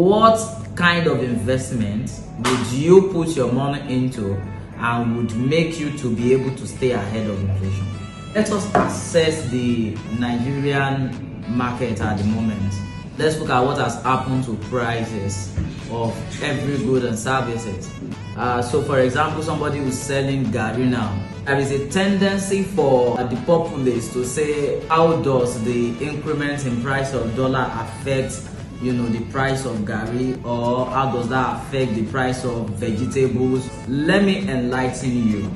What kind of investment would you put your money into and would make you to be able to stay ahead of inflation? Let us assess the Nigerian market at the moment. Let's look at what has happened to prices of every good and services. So for example, somebody who's selling garri now, there is a tendency for the populace to say, how does the increment in price of dollar affect the price of garri, or how does that affect the price of vegetables? Let me enlighten you.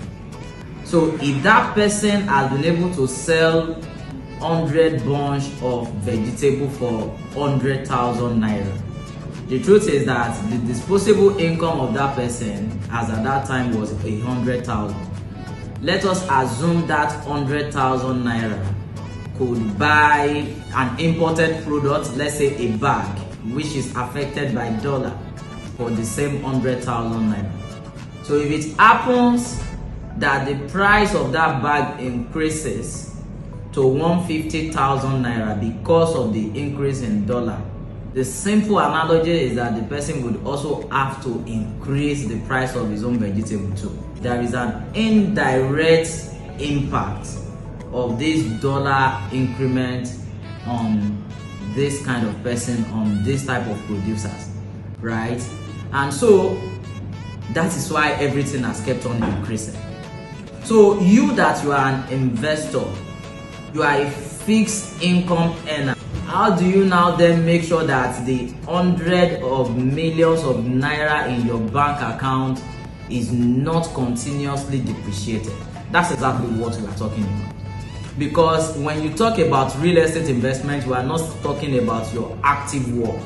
So if that person has been able to sell 100 bunch of vegetable for 100,000 naira, the truth is that the disposable income of that person as at that time was 100,000. Let us assume that 100,000 naira could buy an imported product, let's say a bag, which is affected by dollar, for the same 100,000 naira. So if it happens that the price of that bag increases to 150,000 naira because of the increase in dollar, the simple analogy is that the person would also have to increase the price of his own vegetable too. There is an indirect impact of this dollar increment on this kind of person, on this type of producers, right? And so that is why everything has kept on increasing. So you that you are an investor, you are a fixed income earner, how do you now then make sure that the hundreds of millions of naira in your bank account is not continuously depreciated? That's exactly what we are talking about. Because when you talk about real estate investment, we are not talking about your active work.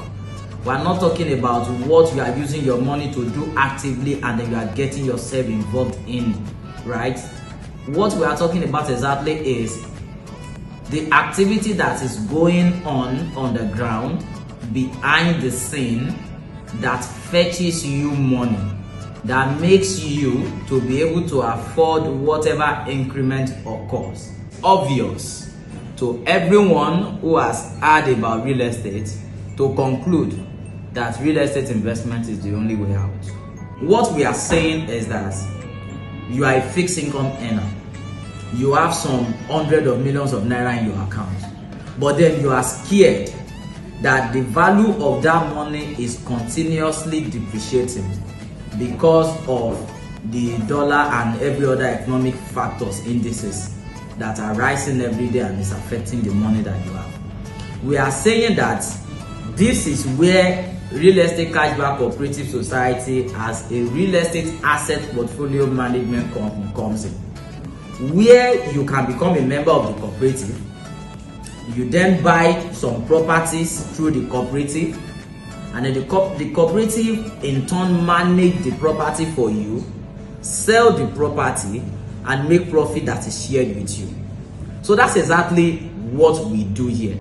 We are not talking about what you are using your money to do actively and then you are getting yourself involved in, right? What we are talking about exactly is the activity that is going on the ground, behind the scene, that fetches you money, that makes you to be able to afford whatever increment occurs. Obvious to everyone who has heard about real estate to conclude that real estate investment is the only way out. What we are saying is that you are a fixed income earner. You have some hundreds of millions of naira in your account, but then you are scared that the value of that money is continuously depreciating because of the dollar and every other economic factors, indices that are rising every day and is affecting the money that you have. We are saying that this is where Real Estate Cashback Cooperative Society as a real estate asset portfolio management company comes in, where you can become a member of the cooperative. You then buy some properties through the cooperative, and then the cooperative in turn manage the property for you, sell the property, and make profit that is shared with you. So that's exactly what we do here.